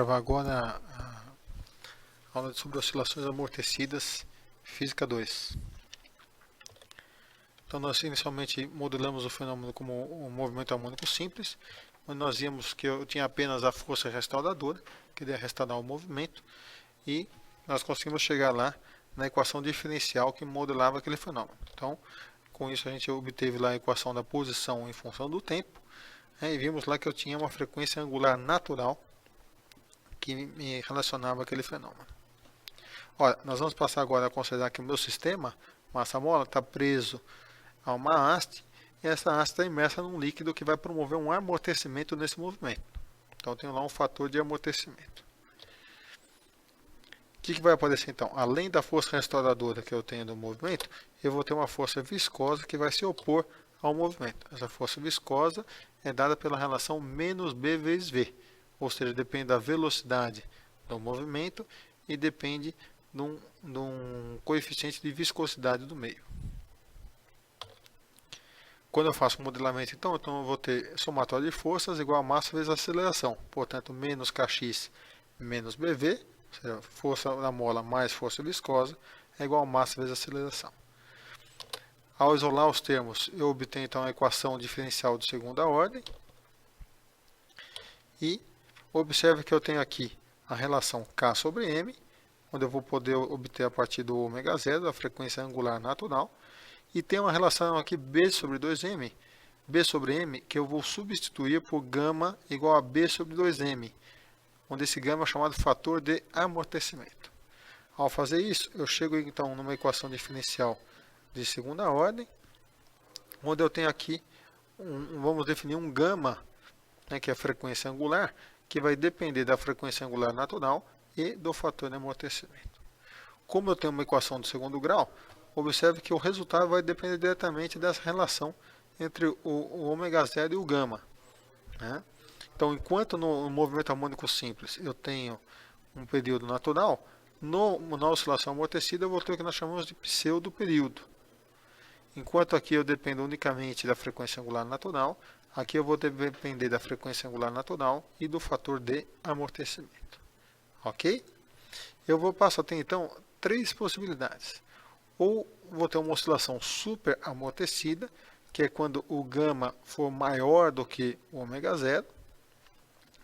gravar agora a aula sobre oscilações amortecidas, Física 2. Então nós inicialmente modelamos o fenômeno como um movimento harmônico simples, onde nós vimos que eu tinha apenas a força restauradora, que iria restaurar o movimento, e nós conseguimos chegar lá na equação diferencial que modelava aquele fenômeno. Então, com isso a gente obteve lá a equação da posição em função do tempo, e vimos lá que eu tinha uma frequência angular natural que me relacionava àquele fenômeno. Olha, nós vamos passar agora a considerar que o meu sistema, massa-mola, está preso a uma haste, e essa haste está imersa num líquido que vai promover um amortecimento nesse movimento. Então eu tenho lá um fator de amortecimento. O que vai aparecer então? Além da força restauradora que eu tenho no movimento, eu vou ter uma força viscosa que vai se opor ao movimento. Essa força viscosa é dada pela relação menos B vezes V, ou seja, depende da velocidade do movimento e depende de um coeficiente de viscosidade do meio. Quando eu faço o modelamento, então eu vou ter somatório de forças igual a massa vezes aceleração. Portanto, menos Kx menos BV, ou seja, força da mola mais força viscosa, é igual a massa vezes aceleração. Ao isolar os termos, eu obtenho então a equação diferencial de segunda ordem. E observe que eu tenho aqui a relação K sobre M, onde eu vou poder obter a partir do ômega zero, a frequência angular natural. E tem uma relação aqui B sobre 2M, B sobre M, que eu vou substituir por gama igual a B sobre 2M, onde esse gama é chamado fator de amortecimento. Ao fazer isso, eu chego então numa equação diferencial de segunda ordem, onde eu tenho aqui, vamos definir um gama, que é a frequência angular, que vai depender da frequência angular natural e do fator de amortecimento. Como eu tenho uma equação de segundo grau, observe que o resultado vai depender diretamente dessa relação entre o ômega zero e o gama. Então, enquanto no movimento harmônico simples eu tenho um período natural, na oscilação amortecida eu vou ter o que nós chamamos de pseudo-período. Enquanto aqui eu dependo unicamente da frequência angular natural, aqui eu vou depender da frequência angular natural e do fator de amortecimento. Ok? Eu vou passar a ter então três possibilidades. Ou vou ter uma oscilação super amortecida, que é quando o gama for maior do que o ômega zero.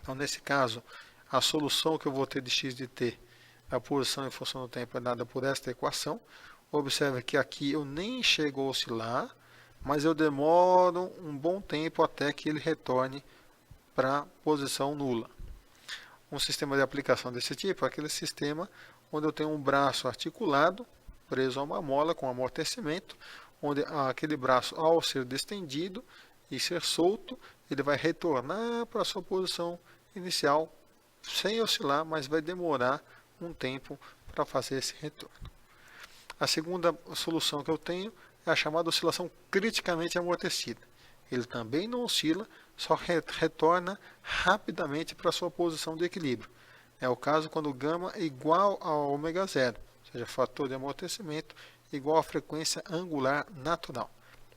Então, nesse caso, a solução que eu vou ter de x de t, da posição em função do tempo, é dada por esta equação. Observe que aqui eu nem chego a oscilar, mas eu demoro um bom tempo até que ele retorne para a posição nula. Um sistema de aplicação desse tipo é aquele sistema onde eu tenho um braço articulado, preso a uma mola com amortecimento, onde aquele braço, ao ser distendido e ser solto, ele vai retornar para a sua posição inicial, sem oscilar, mas vai demorar um tempo para fazer esse retorno. A segunda solução que eu tenho é a chamada oscilação criticamente amortecida. Ele também não oscila, só retorna rapidamente para a sua posição de equilíbrio. É o caso quando o gama é igual ao ômega zero, ou seja, fator de amortecimento igual à frequência angular natural.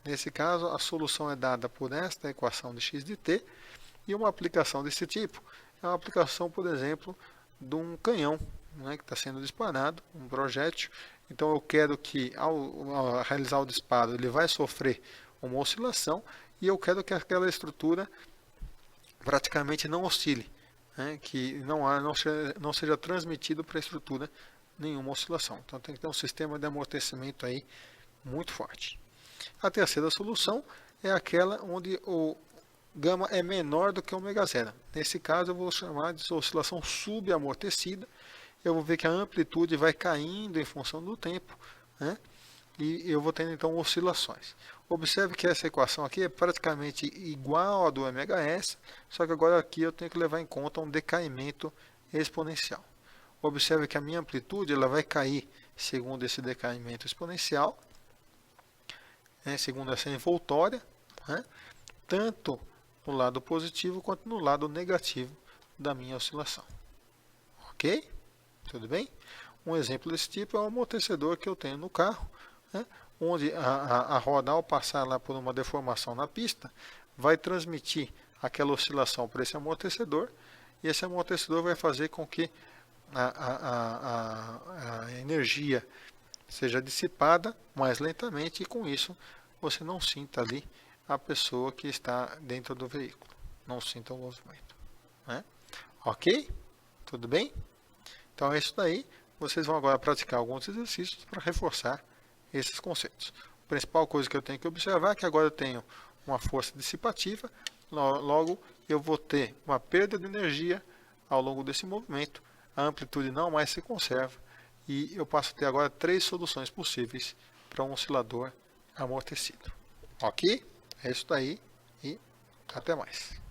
Nesse caso, a solução é dada por esta equação de x de t, e uma aplicação desse tipo é uma aplicação, por exemplo, de um canhão, que está sendo disparado, um projétil. Então eu quero que ao realizar o disparo ele vai sofrer uma oscilação, e eu quero que aquela estrutura praticamente não oscile, que não seja transmitido para a estrutura nenhuma oscilação. Então tem que ter um sistema de amortecimento aí muito forte. A terceira solução é aquela onde o gama é menor do que o ômega zero. Nesse caso eu vou chamar de oscilação subamortecida. Eu vou ver que a amplitude vai caindo em função do tempo, e eu vou tendo então oscilações. Observe que essa equação aqui é praticamente igual à do MHS, só que agora aqui eu tenho que levar em conta um decaimento exponencial. Observe que a minha amplitude ela vai cair segundo esse decaimento exponencial, segundo essa envoltória, tanto no lado positivo quanto no lado negativo da minha oscilação. Ok? Tudo bem? Um exemplo desse tipo é o amortecedor que eu tenho no carro, onde a roda, ao passar lá por uma deformação na pista, vai transmitir aquela oscilação para esse amortecedor, e esse amortecedor vai fazer com que a energia seja dissipada mais lentamente e com isso você não sinta ali a pessoa que está dentro do veículo, não sinta o movimento, né? Ok? Tudo bem? Então é isso daí. Vocês vão agora praticar alguns exercícios para reforçar esses conceitos. A principal coisa que eu tenho que observar é que agora eu tenho uma força dissipativa, logo eu vou ter uma perda de energia ao longo desse movimento, a amplitude não mais se conserva e eu passo a ter agora 3 soluções possíveis para um oscilador amortecido. Ok? É isso daí e até mais.